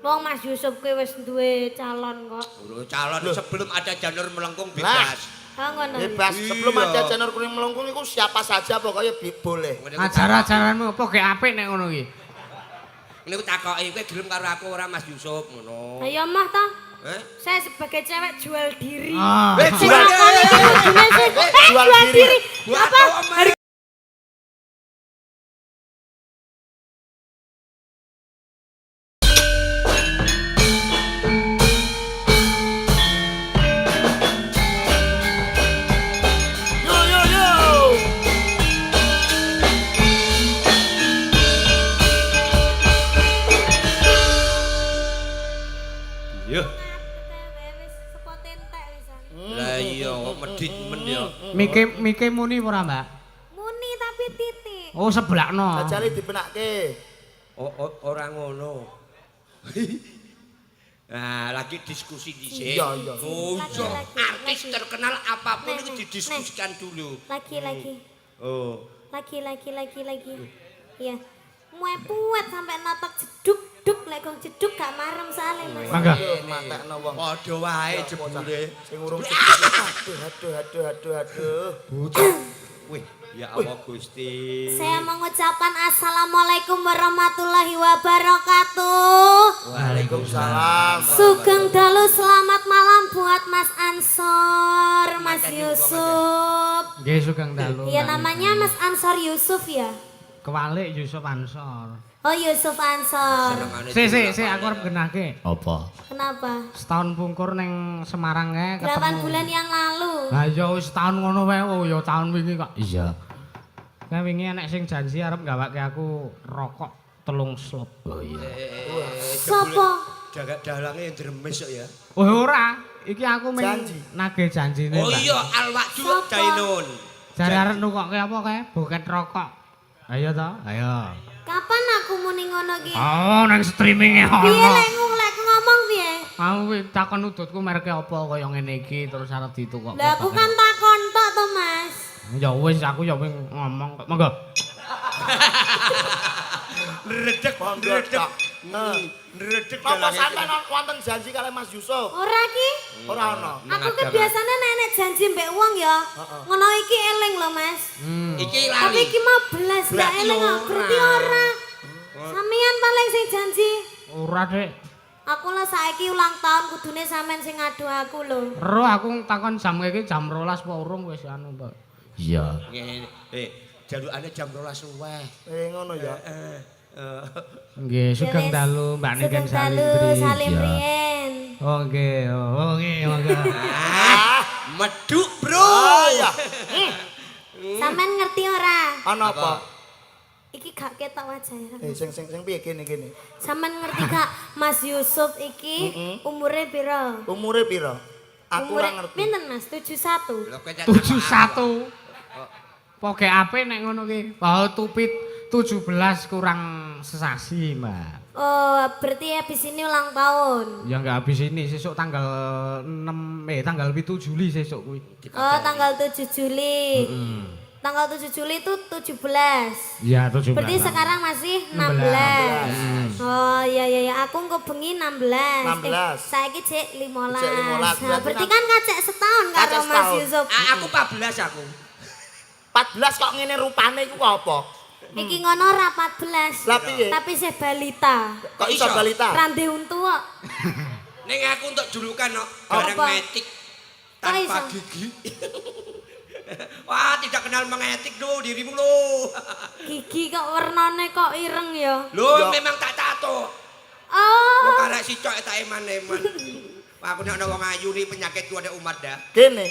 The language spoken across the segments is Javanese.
Wong Mas Yusuf kuwi wis duwe calon kok. Calon sebelum ada Janur Melengkung bebas. Ngono. Bebas sebelum ada Janur Kuning Melengkung iku siapa saja pokoknya boleh. Ajar-ajaranmu apa gek apik nek ngono iki? Niku takoki kowe gelem karo aku ora Mas Yusuf ngono. Ayo mah ta. Saya sebagai cewek jual diri. Jual Jual diri. Apa? Mike muni ora, Mbak? Muni tapi titik. Oh, sebelakno. Jajare dipenakke. Ora ngono. Nah, lagi diskusi dhisik. Iya. Oh, iya. Artis terkenal apapun itu didiskusikan dulu. Lagi. Oh. Lagi. Iya. Mue puet sampai notok jeduk lek kok jeduk gak marem soalé Mas. Mangga. Matekno wong. Padha wae jebule. Sing urung aduh. Wih, ya Allah Gusti. Saya mengucapkan assalamualaikum warahmatullahi wabarakatuh. Waalaikumsalam. Sugeng dalu selamat malam buat Mas Ansor, Mas Yusuf. Nggih sugeng dalu. Iya namanya Mas Ansor Yusuf ya. Kewalik Yusuf Ansor. Oh Yusuf Ansor. Si aku arep genahke. Apa? Kenapa? Setahun pungkur ning Semarang kae 8 bulan yang lalu. Lah ya wis setahun ngono wae. Oh ya tahun wingi kok. Iya. Kae wingi enek sing janji arep gawake aku rokok 3 slop. Oh iya. Sopo? Jaga dalange yang dremes kok ya. Oh ora. Iki aku nagih janjine. Oh iya, Alwakju Dainun. Jare arep nukokke apa kae? Buket rokok. Ayo to, ayo. Kapan aku muni ngono ki? Oh, nang streaming-e ono. Piye lek ngomong piye? Aku takon udutku mereke apa kaya ngene iki terus arep ditukok. Lah aku kan takon tok to, Mas. Ya wis aku ya wing ngomong kok. Monggo. Redek. Redek Napa sampean wonten janji kali Mas Yusuf? Ora ki? Ora ono. Aku ki biasane nek janji mbek wong ya. Ngono iki eling lho, Mas. Iki lali. Tapi iki mau belas gak eling kok. Berarti ora. Sampeyan paling sing janji. Ora, Dik. Aku lah saiki ulang tahun kudune sampean sing ngadu aku lho. Ero aku takon jam iki jam 12 apa urung wis anu, Pak. Iya. Jalukane jam 12 luweh. Ngono ya. Nggih, sugeng dalu Mbak Niken Salindri. Salim riyen. Oh nggih, monggo. Meduk, Bro. Oh iya. Sampean ngerti ora? Ana apa? Iki gak ketok wajahe. Sing piye kene. Sampean ngerti gak Mas Yusuf iki umure pira? Umure pira? Aku ora ngerti. Pinten Mas? 71. 71. Poke apik nek ngono ki. Bahwa tupit 17 kurang sesasi, Mbak. Oh, berarti habis ini ulang tahun. Ya enggak habis ini, sesuk tanggal 7 Juli sesuk kuwi. Oh, tanggal 7 Juli. Tanggal 7 Juli itu 17. Iya, 17. Berarti sekarang masih 16. Oh, iya, aku engko bengi 16. Saiki cek 15. Nah, berarti kan kacek setahun karo Mas Yusuf. Aku 14 aku. 14 kok ngene rupane iku apa? Iki ngono ora 14. Lah piye? Tapi saya balita. Kok iso balita? Rande untu kok. Ning aku untuk julukan kok barang metik tanpa gigi. Wah, tidak kenal mengetik lho dirimu lho. Gigi kok warnane kok ireng ya. Lho, memang tak tato. Oh. Kok karek sicok tak eman-eman. Aku nek ana wong ayu ni penyakitku ada umat dah. Kene.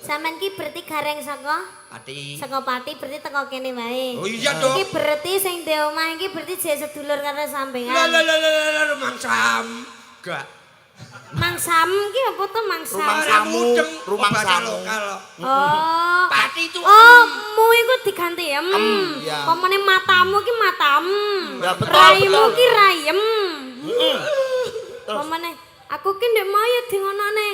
Sampeyan ki berarti gareng saka Pati. Saka Pati berarti teko kene wae. Oh iya dong. Iki berarti sing ndek omah iki berarti jek sedulur karo sampean. Lah Mang Sam. Gak. Mang Sam ki apa to Mang Sam? Rumah samu. Oh. Pati itu. Oh, mu iku diganti ya. Iya. Pemene matamu ki matam. Ya betul. Raimu ki rayem. Pemene aku ki ndek maya di ngonone.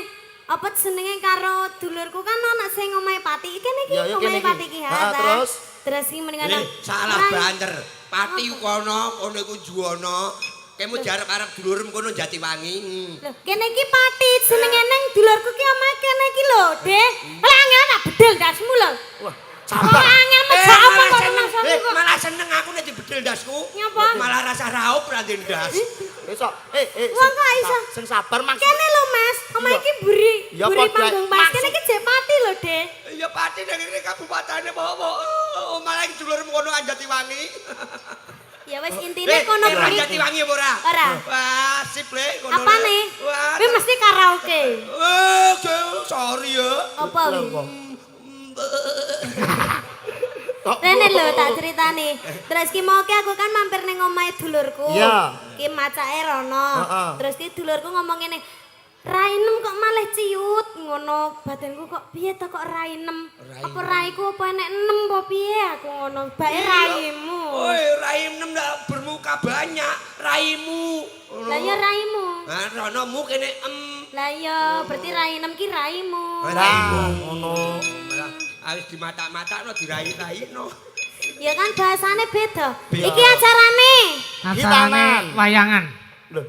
Apa jenenge karo dulurku kan ana sing omahe Pati. Kene iki omahe Pati ki. Terus Terus ki mendingan salah banter. Pati kono iku juwana. Kemu jarep-arep dulurem kono Jatiwangi. Lho, kene iki Pati jenenge neng dulurku ki omahe kene iki lho, Dek. Lah angel tak bedel dasmu lho. Wah, Sabar. Angel meja apa kok masamu kok. Malah seneng aku nek dibedel dasku. Nyapa? Malah rasa raup ra ndas. Besok, Wong kok iso. sing sabar Mas. Kene lho Mas, omahe iki buri. Ya, Buri padha- panggung Mas. Kene iki jek Pati lho, Dek. Ya Pati nek ngene kabupatene bawa. Malah iki dulurem kono Jatiwangi. Ya wis intine kono buri. Jatiwangi apa ora? Ora. Wah, sip le kono. Apa nih? Wah. Kuwi mesti karaoke. Sorry ya. Apa kuwi? Rene lho tak critani. Terus ki mau ki aku kan mampir ning omahe dulurku. Iya. Ki macake rono. Heeh. Terus ki dulurku ngomong ngene, "Rainem kok malah ciut ngono." Badanku kok piye to kok rainem? Apa raiku apa enek enem apa piye aku ngono. Bae raimu. Oi, raimu ndak bermuka banyak, raimu. Lah ya raimu. Nah, ronomu kene Lah ya berarti rainem ki raimu. Raimu ngono. Malah harus di mata-matano dirai-raino. Ya kan bahasane beda. Beda. Iki acarane. Acarane Hitanan. wayangan. Loh,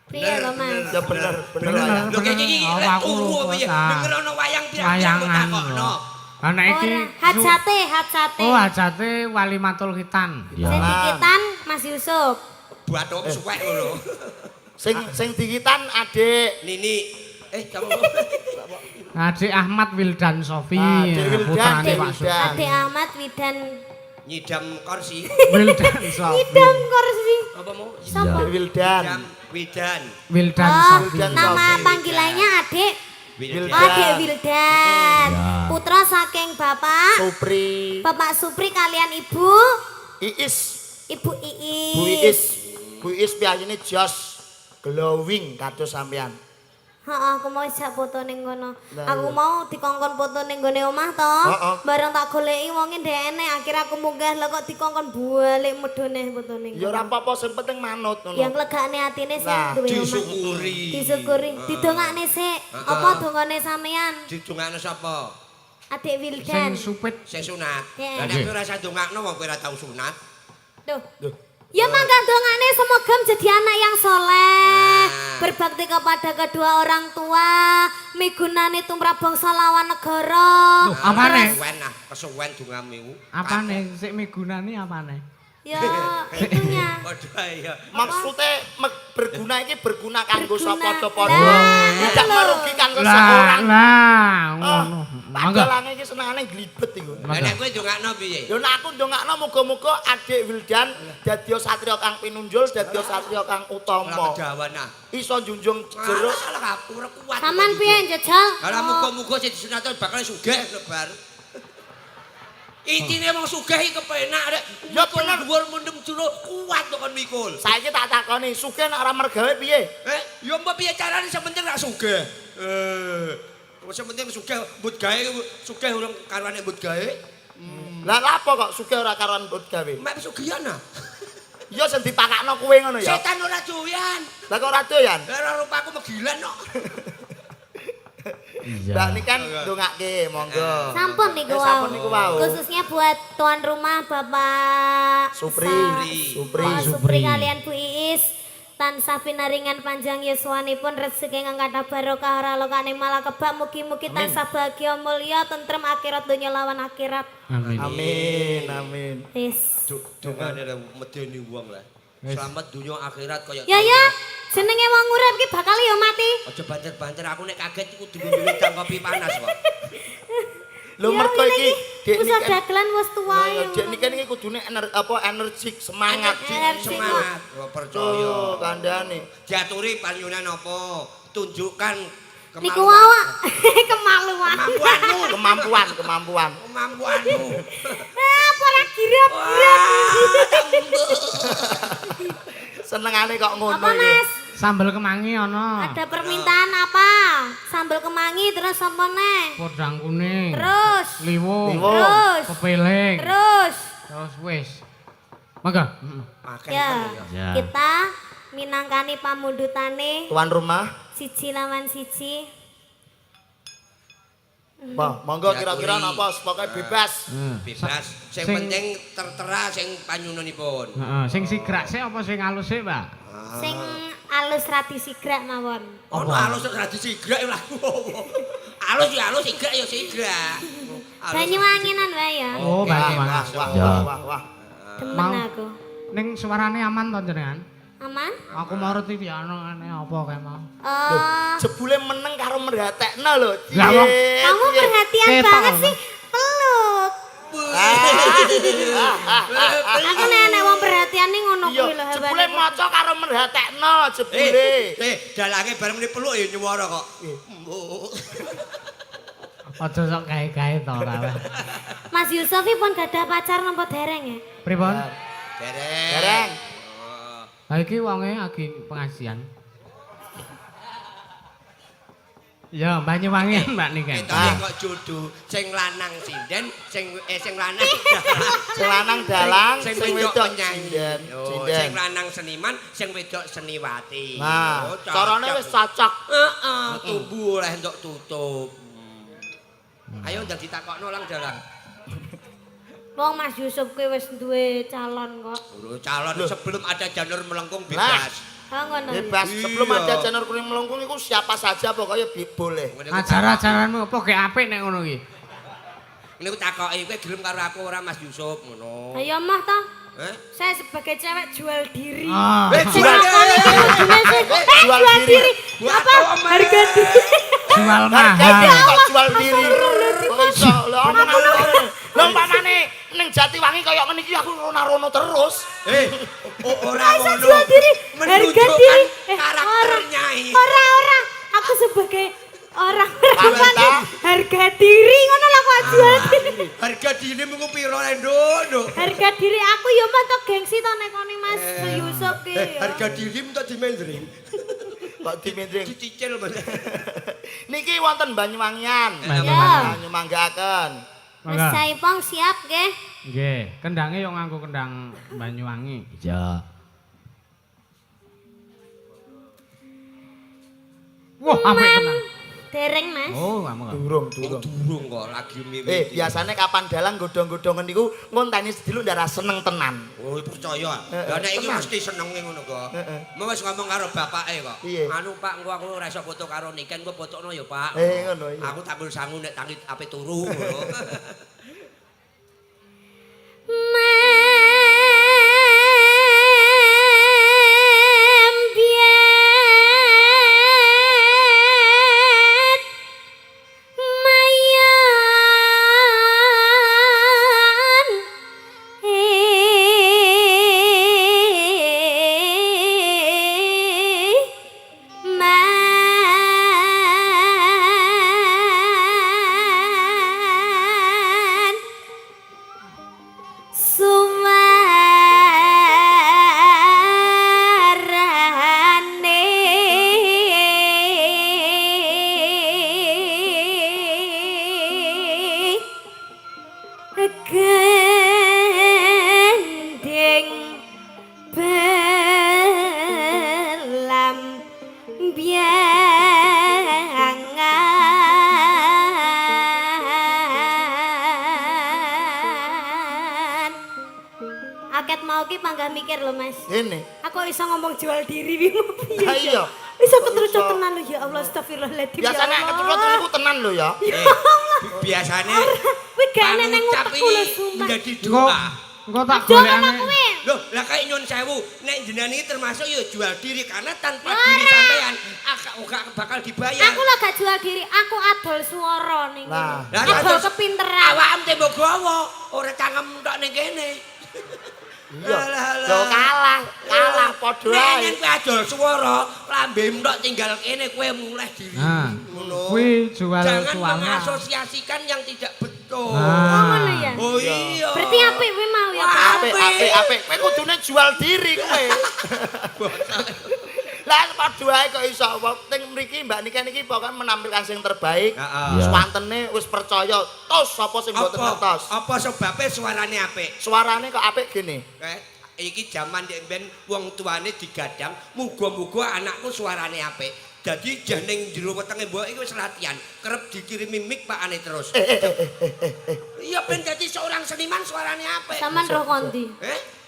Piye lho Mas? ya bener Bener. wayang. Lho kayak gini, Oh, lek aku turu lupa, piye? ta. Denger ono wayang pirang-pirang kok Wayangan. takokno. Ana iki Ora, hajate, hajate. Oh, hajate Walimatul Khitan. Sing dikitan Mas Yusuf. Bathuk suwek ngono. Sing dikitan Adik. Nini. Kamu Adik Ahmad Wildan Sofi, Adik Wildan, putrane Adik Pak Sofi. Wildan. Ade Ahmad Widan nyidam kursi. Wildan Sofi. Idam kursi. Apa mau? Sopo? Wildan. Nyidam Widan. Wildan Oh, Sofi. Wildan. nama Sofi. panggilannya Adik. Wildan. Adik Wildan. Ya. Putra saking Bapak Supri. Bapak Supri kalian Ibu Iis. Ibu Iis. Bu Iis. Bu Iis piyayine jos glowing kados sampean. Heeh, aku mau ijak foto ning kono. Lah, Aku iya. mau dikongkon foto ning gone omah to. Heeh. Bareng tak goleki wonge ndek enek, akhirnya aku munggah lah kok dikongkon balik medone foto ning. Ya ora apa-apa sing penting manut ngono. Yang legakne atine sing Nah, duwe omah. Disyukuri. Disyukuri. Didongakne sik. Apa dongane sampean? Didongakno sapa? Adik Sing Wildan. supit. Sing sunat. Iya. Lah nek kowe ora ndongakno wong kowe ora tau sunat. Duh. Duh. Ya mangga dongane semoga menjadi anak yang soleh, Nah. berbakti kepada kedua orang tua, migunani tumrap bangsa lawan negara. Loh, apane? Kesuwen dongamu. Apane sik migunani apane? Ya itunya. Waduh ya. Maksudnya berguna iki berguna kanggo Berguna. sapa-sapa. Lah, Tidak lho. merugikan seseorang. Lah, ngono. Mangga. Padahal iki senengane glibet iku. Lah nek kowe ndongakno piye? Yo nek aku ndongakno muga-muga Adik Wildan dadi satria kang pinunjul, dadi satria kang Ora utama. kedawan nah. Iso junjung jero. Alah kapur kuat. Saman piye njajal? Lah muga-muga sing disunat bakal sugih lebar. Intine wong sugih iki kepenak rek. Ya Mikul bener. dhuwur mendem jero kuat kok kon mikul. Saiki tak takoni, sugih nek ora mergawe piye? Ya mbok piye carane sing penting rak sugih. Sing penting sugih mbut gawe sugih urung karwane mbut gawe. Lah lha apa kok sugih ora karuan mbut gawe? Mek sugihan ah. Ya sing dipakakno kowe ngono ya. Setan ora doyan. Lah kok ora doyan? Ora rupaku megilan kok. Mbak ini kan ndongake, monggo. Sampun niku Sampun niku wau. Khususnya buat tuan rumah Bapak Supri. Supri. Bapak Supri kalian Bu Iis. Tansah pinaringan panjang yuswanipun rezeki ingkang kathah barokah ora lokane malah kebak mugi-mugi tansah bahagia mulya tentrem akhirat donya lawan akhirat. Amin. Amin, amin. Wis. Dongane medeni wong lah. Selamat dunia akhirat kaya Ya ya, jenenge wong urip ki bakal ya mati. Aja banter-banter aku nek kaget iku diminum kopi panas kok. Lho Ya, mergo iki Dek Pusat niki. dagelan wis tuwa ya. Dek niki iki kudune energik, semangat. Energi. Semangat, oh, percaya. Tuh, kandhane. Diaturi panyunan apa? Tunjukkan Niku awak kemaluan. kemampuanmu. Kemampuan. Kemampuanmu. Apa ora girap? Senengane kok ngono Apa iki. Mas? Sambel kemangi ana. Ada permintaan apa? Sambal kemangi terus apa neh? Podang kuning. Terus. Liwung. Liwung. Terus. Pepeling. Terus. Terus wis. Mangga. Makan Ya, kan ya. Ya. kita minangkani pamundutane Tuan rumah. siji lawan siji. Bah, monggo Diaturi. kira-kira napa pokoke bebas. Bebas. Sing penting tertera sing panyununipun. Heeh, sing sigrak sik apa sing alus sik, Mbak? Sing alus rati sigrak mawon. Ono alus ora disigrak ya lagu. Alus ya alus, sigrak ya sigrak. Alus. Banyuwanginan wae ya. Oh, Wah, Banyuwangi. wah, Ya. wah, wah. Demen Mau. aku. Ning suarane aman to jenengan? Aman? Aku mau ngerti piano aneh apa kae mau. Jebule meneng karo merhatekno lho. Lah, wong. Kamu perhatian Ketok, banget Bang. sih. Peluk. Aku nenek wong perhatian nih ngono Iya, kuwi lho jebule habane. maca karo merhatekno jebule. Dalange bareng muni peluk ya nyuwara kok. Aja sok gawe-gawe to ora. Mas Yusuf iki pun gadah pacar napa dereng ya? Pripun? Dereng. Ha iki wonge lagi pengajian. Ya, Banyuwangi Mbak niki. Ketone kok jodoh, sing lanang sinden, sing lanang Sing lanang dalang, sing sing wedok wedok penyanyi. sinden. Oh, sing lanang seniman, sing wedok seniwati. Nah, Oh, carane wis cocok. Heeh, tubuh oleh entuk tutup. Ayo ndang ditakokno lang dalang. Wong Mas Yusuf kuwi wis duwe calon kok. Calon sebelum ada janur melengkung bebas. Ha ngono. ya? Bebas Iya. sebelum ada janur kuning melengkung iku siapa saja pokoknya boleh. Ajar-ajaranmu apa ge apik nek ngono iki? Ini aku takoki kowe gelem karo aku ora Mas Yusuf ngono. Ayo mah ta. Heh? Saya sebagai cewek jual diri. Ah. Sing ngakoni kudune sih. Jual Jual diri. diri. Apa? Harga diri. Jual Harga mahal. kok jual diri. Kok iso lho omongan lho umpamane ning Jatiwangi kaya ngene iki aku rono-rono terus. Ora Masa ngono. jual diri. Harga Menunjukkan diri. karakternya ini. Ora. Aku sebagai orang Wanita. harga diri ngono lah kok jual diri. Harga diri mung piro Nduk? Harga diri aku ya mah tok gengsi to nekoni Mas Yusuf ki ya. Harga diri entuk dimendring. Kok dimendring. Dicicil Mas. Niki wonten Banyuwangian. Ya. Nyemanggaken. Mas Saipong siap nggih? Nggih, kendange yo nganggo kendang Banyuwangi. Iya. Wah, apik tenan. Dereng Mas. Oh, kamu. Durung. Durung kok lagi miwiti. Biasane kapan dalang godhong-godhongan niku ngonteni sediluk ndara seneng tenan. Oh, percaya. Lah nek iki tenang. mesti senenge ngono kok. Heeh. Mau wis ngomong karo bapake kok. Piye? Anu Pak, engko aku ora iso foto karo Niken, engko fotokno ya Pak. Ngono iya. Aku tampil sangu nek tangi ape turu ngono. Membiet mayan man sumarane gendeng belam biangan aket mau ki panggah mikir lho Mas. Ngene. Aku iso ngomong jual diri wi mau piye. Ha iya. Iso keterucuk tenan lho ya Allah astagfirullahaladzim. Biasane ya Allah. keturut niku tenan lho ya. Biasane Kuwi gak ana nang pangucap utekku lho iki sumpah. menjadi Engko doa. engko tak Aja ngono golekane. kuwi. Loh, lah kayak nyun sewu, nek jenengan ini termasuk ya jual diri karena tanpa Ora. diri sampean gak bakal dibayar. Aku lah gak jual diri, aku adol swara ning Nah. kene. Adol kepinteran. Awakmu tembok gawa, ora cangkem tok ning kene. Iya. Alah, Lho kalah padha Nek ae. yen kowe adol swara, lambemu tok tinggal kene kowe mulai diri. Nah, Ngono. kuwi jual Jangan suara. mengasosiasikan yang tidak betul. Oh Nah. ngono ya. Oh iya. Berarti apik kuwi mau ya. Pak? Apik. Kowe kudune jual diri kowe. Lah padha ae kok iso. Ning mriki Mbak Nika niki pokoke menampilkan sing terbaik. Heeh. Wis wantene wis percaya. Tos sapa sing mboten ngertos. Apa sebabnya suarane apik? Suarane kok apik gini. Iki jaman ndek ben wong tuane digadang, muga-muga anakku suarane apik. Dadi jane jero wetenge mbok iki wis latihan, kerep dikirimi mic pakane terus. Iya ben dadi seorang seniman suarane apik. Saman roh kondi.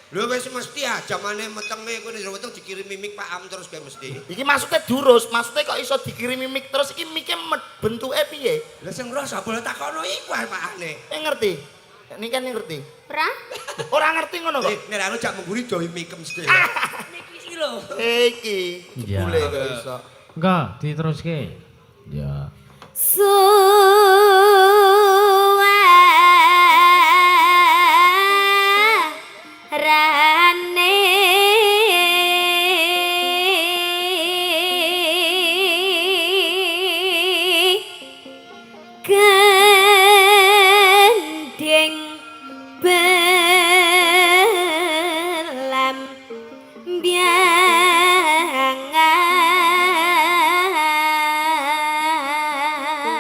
Lho wis mesti ah jamane metenge kowe jero weteng dikirimi mic Pak Am terus kowe mesti. Iki maksudnya durus, maksudnya kok iso dikirimi mic terus iki mic-e bentuke piye? Lah sing roh sapa takono iku ae pakane. Ngerti? Ini kan ngerti. Ora? Ora ngerti ngono kok. Nek anu jak mengguri dowi mic mesti. Niki iki lho. Iki Iya. boleh kok iso. Enggak, diteruske. Ya. Suarane gendeng belam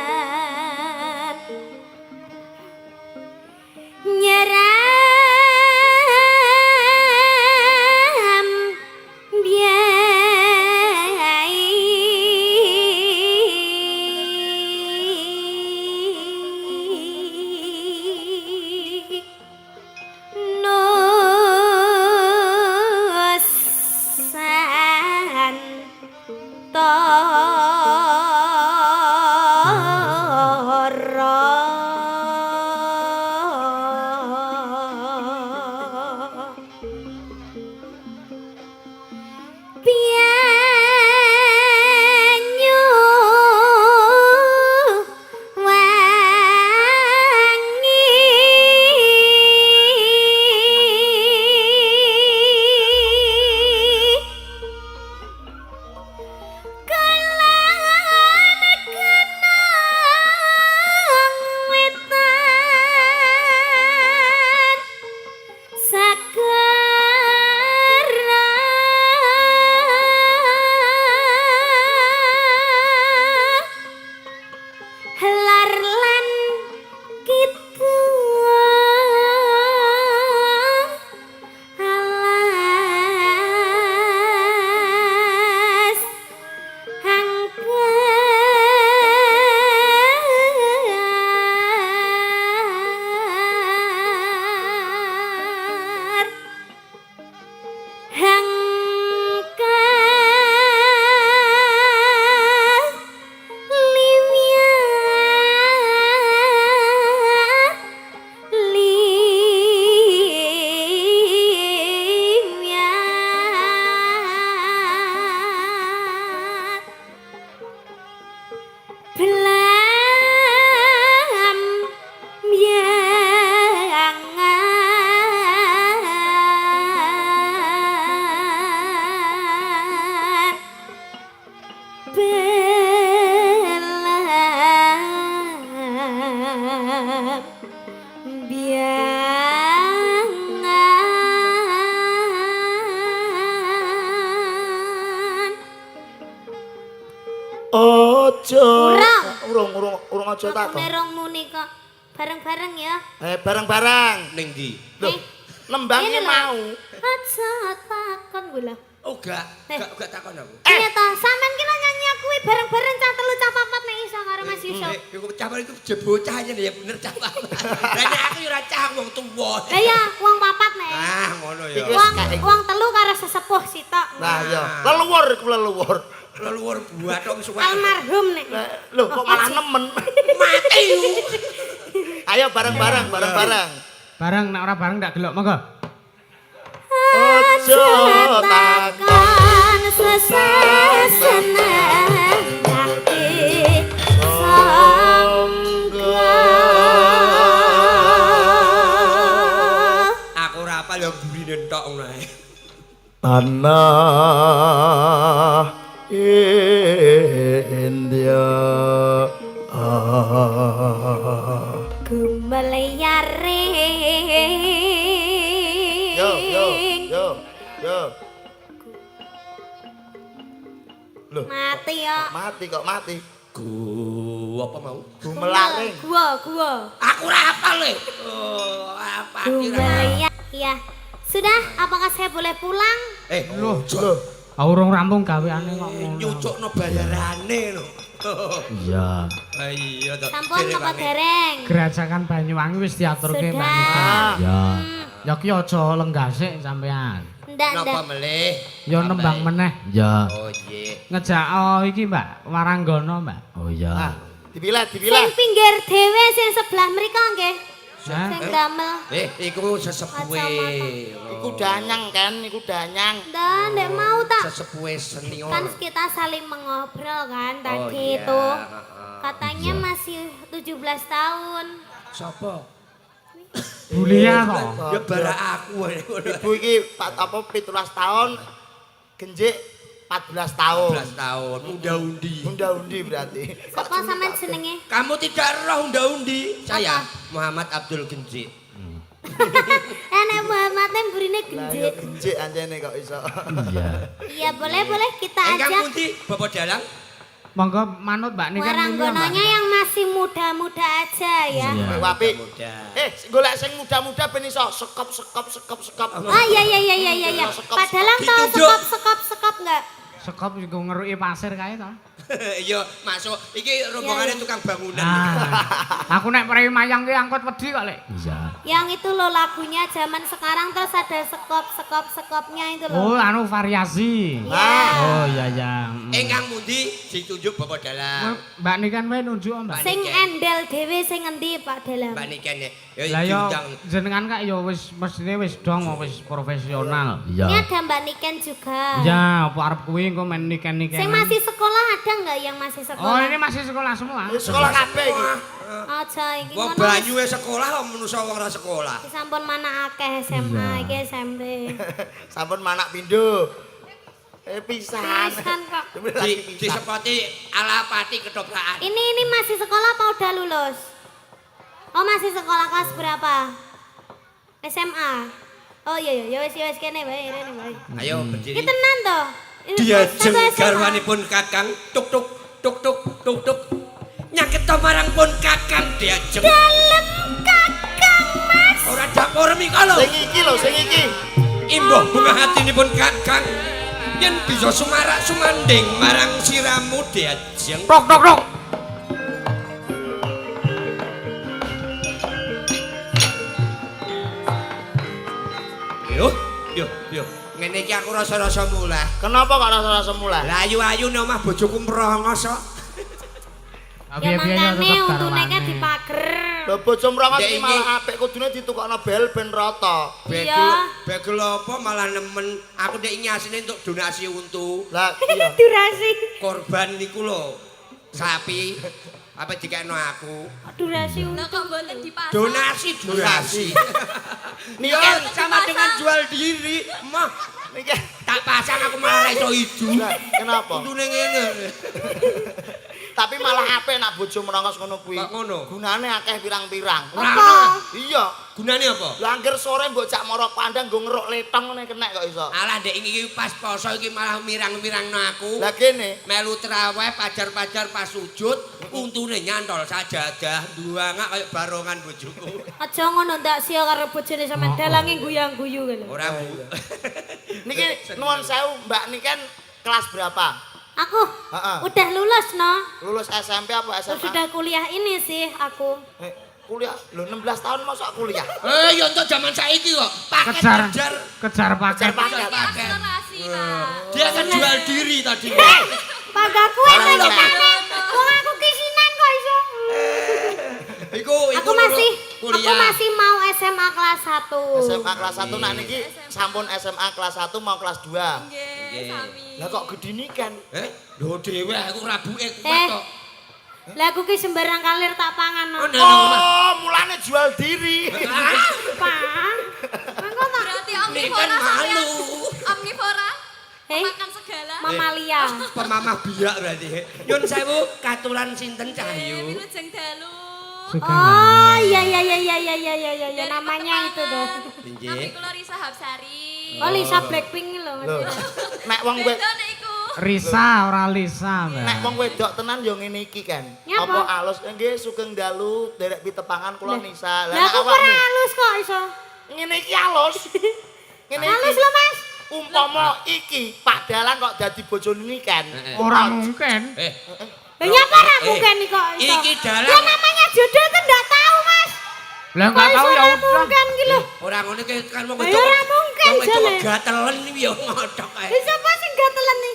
biangan nyeram biai nusan toro pianyu wangi kalan kenang wetan sakara helar lan kitu alas hangkar hangkar limya limya belam biangan belam biangan Ojo. Urung. Urung aja takon. nerong muni kok bareng-bareng ya. Bareng-bareng. Ning ndi? Loh, Eh, nembangnya ini lho. mau. Aja takon gue lah. Oh gak takon aku. Iya toh, sampean ki nyanyi kuwi bareng-bareng cah telu cah papat nek iso karo Mas Yusuf. Iku campur iku bocahnya ya bener cah. Lah nek aku yo ora cah wong tuwa. Lah ya, wong papat nek. Ah ngono ya. Iki- Wong telu karo sesepuh sitok. Nah, ya. Leluhur iku leluhur. Leluhur buat dong suwe. Almarhum nek. Loh, kok malah nemen. Mati yo. Ayo bareng-bareng, bareng-bareng. Bareng nek ora bareng ndak delok monggo. Ojo takon. Takkan sesenang hati sangga. Aku ora apal yo burine tok ngono ae. Tanah India Gumelayaring. Yo. Loh, Mati ya. mati kok mati. Apa mau? Gumelaring. Gua. Aku ora apal le. Oh, apa kira? Gumelaya. Iya. Sudah, apakah saya boleh pulang? Loh, Loh, Urung rampung gaweane kok ngono. Nyucukno bayarane lho. Iya. Ah iya to. Sampun napa dereng? Gerajakan Banyuwangi wis diaturke Mbak Nika. Ah. Ya. Ya ki aja lenggasik sampean. Ndak Napa ndak. melih? Ya nembang meneh. Ya. Oh iya. Ngejak iki Mbak, Waranggana Mbak. Oh iya. Nah, dipilah. Sing pinggir dhewe sing sebelah mriko nggih. Hah? Sing damel. Iku sesepuhe. Iku danyang kan, iku danyang. Ndek mau tak. Sesepuhe senior. Kan kita saling mengobrol kan Oh, tadi iya. itu. Heeh. Katanya masih 17 tahun. Sapa? Bulia to. Ya bara aku. Ibu iki 17 tahun, genjik 14 tahun. 12 tahun, unda-undi. Unda-undi berarti. Sapa sampean jenenge? Kamu tidak roh unda-undi? Saya Muhammad Abdul Genjik. Nek Muhammadnya burine Lah ya genjit. genjik anjene kok iso. Iya. Iya boleh kita Engkang ajak. pundi Bapak Dalang? Monggo manut Mbak Nika. Waranggonanya yang masih muda-muda aja ya. Iya. Wapi. Muda. Golek sing muda-muda ben iso sekop. Ah iya. Padahal tahu Ditunjuk. sekop enggak? Sekop iku ngeruki pasir kae to. Iya, masuk. Iki rombongane tukang bangunan. Ah. Aku nek prei mayang ki angkot wedi kok, Lek. Iya. Yang itu loh lagunya zaman sekarang terus ada sekopnya itu Oh, loh. anu variasi. Iya. Oh iya ya. Engkang pundi ditunjuk Bapak Dalang? Mbak Niken wae nunjuk Mbak. Sing endel dhewe sing endi Pak Dalam? Mbak Niken ya. Lah yo diundang. jenengan kak yo wis mestine wis dong wis profesional. Ini ada Mbak Niken juga. Ya, apa arep kuwi engko men Niken-Niken. Sing masih sekolah ada nggak yang masih sekolah? Oh, ini masih sekolah semua. Sekolah kabeh iki. Aja iki Wong ngono. banyu sekolah kok menungso wong ora sekolah. Sampun mana akeh SMA iki SMP. Sampun manak pindho. Pisan. Pisan kok. Di sepoti alapati ketoprakan. Ini masih sekolah apa udah lulus? Oh masih sekolah kelas berapa? SMA. Oh iya wis kene bae rene bae. Ayo Iki berdiri. tenan to? Ini Diajeng satu SMA. garwanipun Kakang tuk tuk. Nyaket marang pun Kakang diajeng. Dalem Kakang Mas. Ora dapur mikala. Sing iki lho, sing iki. Imbuh bunga hatinipun Kakang. Yen bisa sumarak sumanding marang siramu diajeng. Tok. Yo. Ngene iki aku rasa-rasa muleh. Kenapa kok rasa-rasa mulai? Lah ayu-ayu nang omah bojoku merongos kok. Ya mangkane untune kan dipager. Lho bojo mrongos Dek iki iki- malah apik kudune ditukokno bel ben rata. Iya. Begel apa malah nemen. Aku dek nyasine untuk donasi untu. Lah iya. Durasi. Korban niku lho. Sapi. Apa dikekno aku? Durasi Lah kok mboten dipasang? Donasi. Niki Ya sama dengan jual diri. Mah niki tak pasang aku malah ra iso idu. Lah, kenapa? Untune ngene. Tapi malah apik nak bojo mrongos ngono kuwi. Kok ngono? Gunane akeh pirang-pirang. Ora Apa? ono. Iya. Gunane apa? Lah angger sore mbok cak mara pandang nggo ngeruk letong ngene kenek kok iso. Alah dek iki pas poso iki malah mirang-mirangno aku. Lah kene Melu traweh pajar-pajar pas sujud untune nyantol sajadah duangak kaya barongan bojoku. Aja ngono ndak sia karo bojone sampean dalange guyang-guyu kan. Ora Bu. niki nuwun sewu Mbak Niken kelas berapa? Aku Heeh. udah lulus no. Lulus SMP apa SMA? Sudah kuliah ini sih aku. Kuliah. Lho 16 tahun masa kuliah? Ya untuk zaman saiki kok. Paket Kejar kejar paket. paket. paket. Akselerasi lah. Dia kan jual diri tadi. Pagak kuwe panjenengane. Wong aku kisinan kok iso. Iku Aku masih kuliah. mau SMA kelas 1. SMA kelas 1 nak niki sampun SMA kelas 1 mau kelas 2. Nggih, sami. Lah kok gede nikan? Lho dhewe aku rabuke Eh. kuat kok. Lah aku ki sembarang kalir tak pangan no. Oh, mulane jual diri. Pak. Mangko tak Berarti Ini kan omnivora malu. sampean. Omnivora. Hei. Makan segala. mamalia. Pemamah biak berarti. Nyun sewu katulan sinten Cahyu. Wilujeng dalu. Oh iya namanya itu tuh. Nami Nggih. kula Risa Hapsari. Oh Lisa Blackpink lho. Loh. Nek wong wedok Beda nek iku. Risa ora Lisa, Mbak. nek wong wedok tenan yo ngene iki kan. Nyapa? Apa alus nggih sugeng dalu derek pitepangan kula Nisa. Lah aku ora halus kok iso. ngene iki alus. Ngene Halus iki. lho Mas. umpama iki Pak Dalang kok dadi bojone Niken. Ora mungkin. Lah nyapa ra mungkin iki kok iso. Iki dalang. Ya namanya jodoh itu ndak tahu, Mas. Lah enggak tahu ya udah. Mungkin iki lho. Ora ngono ki kan wong Ya ora mungkin, Wong wedok jane. gatelen iki ya ngodhok ae. Wis sapa sing gatelen iki?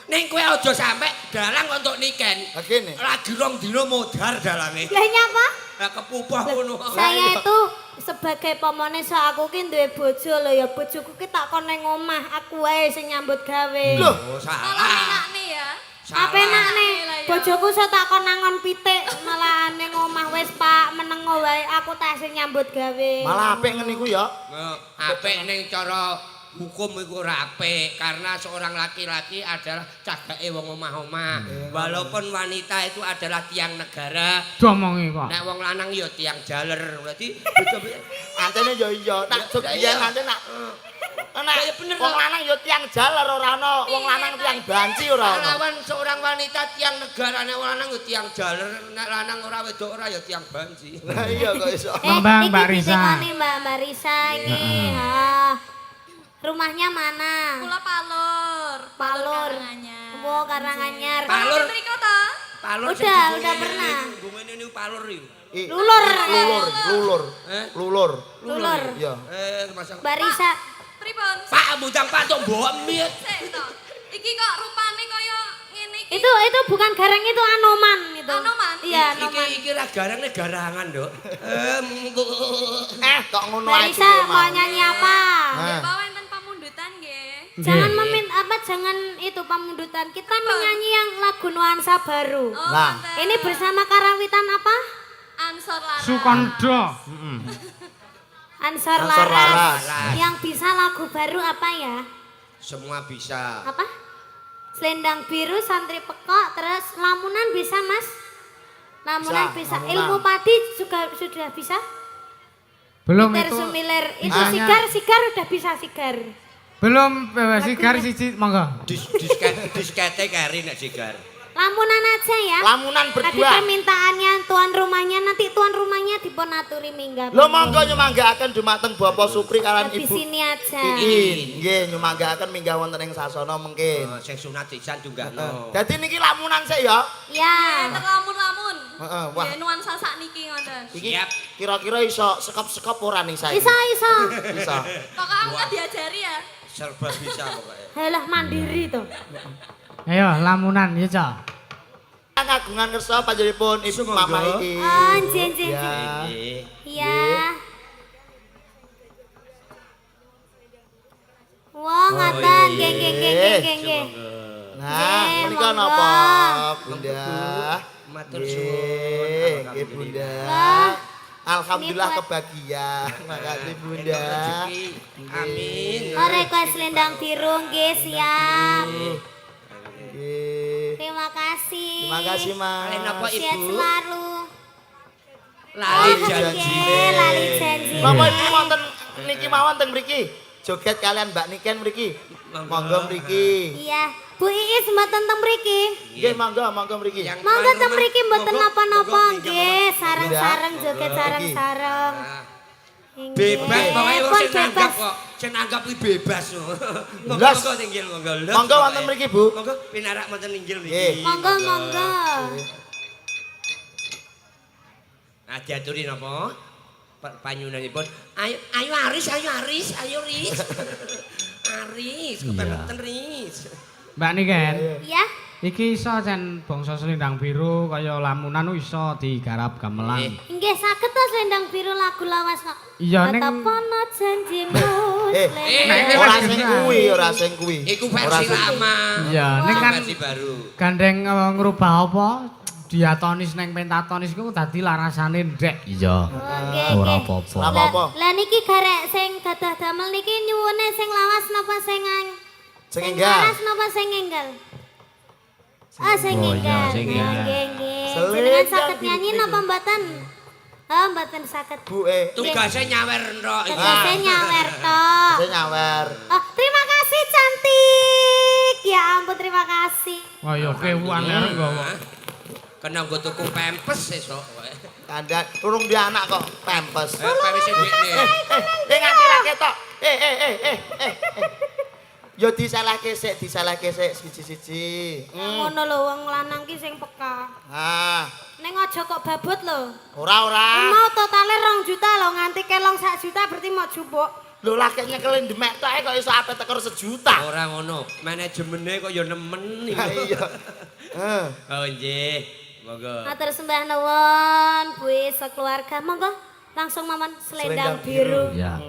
Ning kowe aja sampe dalang kok entuk niken. Lah kene. Lagi rong dina modar dalange. Lah nyapa? Lah kepupuh ngono. Saya itu sebagai pemone aku ki duwe bojo lho ya bojoku ki tak kon ning omah aku wae sing nyambut gawe. Loh, Oh, Malah salah. enak nih ya. Apa enak nih? Lah, ya. Bojoku so tak kon nangon pitik malah ning omah wis Pak menengo wae aku tak sing nyambut gawe. malah apik ngene iku ya. Apik ning cara hukum iku ora apik karena seorang laki-laki adalah cagake wong omah-omah. Walaupun wanita itu adalah tiang negara, Domongi kok. nek wong lanang ya tiang jaler. Berarti Antene ya iya, tak jog biyen nanti nak. Nek Ya bener, wong toh. lanang ya tiang jaler ora ana, wong lanang tiang banci ora ana. lawan seorang wanita tiang negara, nek wong lanang ya tiang jaler, nek lanang ora wedok ora ya tiang banci. Lah iya kok iso. Mbak iki Risa. ditekoni Mbak Risa iki. Ha. Rumahnya mana? Kula palur. Palur. Karanganyar. Wo Karanganyar. Palur. Mriko ta? Palur Udah pernah. Bungene niku palur iki. Lulur. Lulur. Eh? Lulur. Lulur. Iya. Masang Mbak Risa. Pripun? Pak bujang Pak tok mbok mie. Sik to. Iki kok rupane kaya ngene iki. Itu bukan gareng itu Anoman itu. Anoman? Iya, Anoman. Iki ra garange garangan, Nduk. Kok ngono Mbak ae. Risa mau nyanyi apa? Nah. Bawa enten pamundutan nggih. Jangan meminta apa, jangan itu pamundutan. Kita menyanyi yang lagu nuansa baru. Oh, Nah. mantap. Ini bersama karawitan apa? Ansor Lara. Sukondo. Ansor Ansor Laras. Laras. Yang bisa lagu baru apa ya? Semua bisa. Apa? Selendang biru, santri pekok, terus lamunan bisa Mas? Lamunan Bisa, bisa. lamunan. Ilmu padi juga sudah bisa? Belum Gitar itu. sumiler. Itu Hanya- sigar udah bisa sigar. Belum sigar siji monggo. Diskete kari nek sigar. Lamunan aja ya. Lamunan Tadi berdua. permintaannya tuan rumahnya, nanti tuan rumahnya dipun aturi minggat. Lho monggo nyumanggaaken dumateng Bapak Supri kalian Di Ibu sini aja. Iin. Nggih nyumanggaaken minggah wonten ing sasana mengkin. Sing sunat isan tunggakno. Dadi niki lamunan sik ya. Ya. Terlamun-lamun. Heeh, wah. Nggih nuansa sakniki ngoten. Iki Siap. kira-kira iso sekop-sekop ora ning saiki? Bisa, bisa. Bisa. Pokoknya aku nggak diajari ya. Serba bisa pokoknya. Halah mandiri tuh. Ayo lamunan ya, Cok. Kagungan kersa panjenenganipun Ibu Sumangga. Mama Iin. Oh, jen. Ya. Nggih. Iya. Wah, ngaten, geng. Nah, Nggih, menika monggo. napa, Bunda? Matur Nggih, suwun. nggih, Bunda. Wah. Alhamdulillah Ini buat- kebagian. Makasih Bunda. Rezeki. Amin. Oh, request selendang biru, nggih, siap. Nggih. Terima kasih. Terima kasih, Mas. Kalian apa, Ibu? Sehat selalu. Lali Oh, janji. nggih, lali janji. Bapak Ibu wonten niki mawon teng mriki. Joget kalian Mbak Niken mriki. Monggo mriki. Iya, Bu Iis mboten teng mriki. Nggih, monggo mriki. Yang Monggo tuan teng rumah, mriki mboten monggo, napa-napa monggo, nggih, sareng-sareng Iya. joget sareng-sareng. Nah, Nggih. Bebas pokoknya wong Pun sing nanggap bebas. kok. Sing nanggap iki bebas. Monggo Las. monggo tinggil monggo. Las, Monggo pokoknya. wonten mriki, Bu. Monggo pinarak wonten inggil Nggih. niki. Monggo, monggo. Nah, diaturi napa? Panyunanipun. Ayo Aris. Aris, kebangetan Riz. Mbak Niken, Ya, iki iso jan bangsa selendang biru kaya lamunan iso digarap gamelan. nggih saged to selendang biru lagu lawas kok. Iya, ning- Tatapono janjimu. nek- Ora sing kuwi, ora sing kuwi. Iku Ora versi sing- lama. Iya, ning kan versi baru. gandeng ngrubah apa? Diatonis neng pentatonis iku dadi larasane ndek. Iya. Nggih, Ora nggih. apa-apa. Ora apa-apa. Lah niki garek sing gadah damel niki nyuwune sing lawas napa sing Sing enggal. lawas napa sing enggal? Ah, sing Oh, iya, enggal. sing Nah, enggal. nggih, nggih. Selendang Jenengan saged biru nyanyi itu. napa mboten? Oh, mboten saged. Bu Tugasnya nyawer entok iki. Tegese nyawer tok. saya nyawer. Oh, terima kasih cantik. Ya ampun, terima kasih. Oh iya kewan arep nggawa. Kena nggo tuku pempes esuk kowe. Kandang urung di anak kok pempes. Pempes dhekne. Nganti ra ketok. Ya disalahke sik siji-siji. Ngono lho wong lanang ki sing peka. Ah, Ning aja kok babut lho. ora. Mau totale 2 juta lho nganti kelong 1 juta berarti mau jupuk. Lho laki nyekelin demek tok kok iso ape teker 1 juta. Ora ngono, manajemennya kok ya nemen iki. Ha iya. Heeh. Oh nggih, monggo. Matur sembah nuwun, Bu sekeluarga monggo langsung Maman selendang biru. Ya.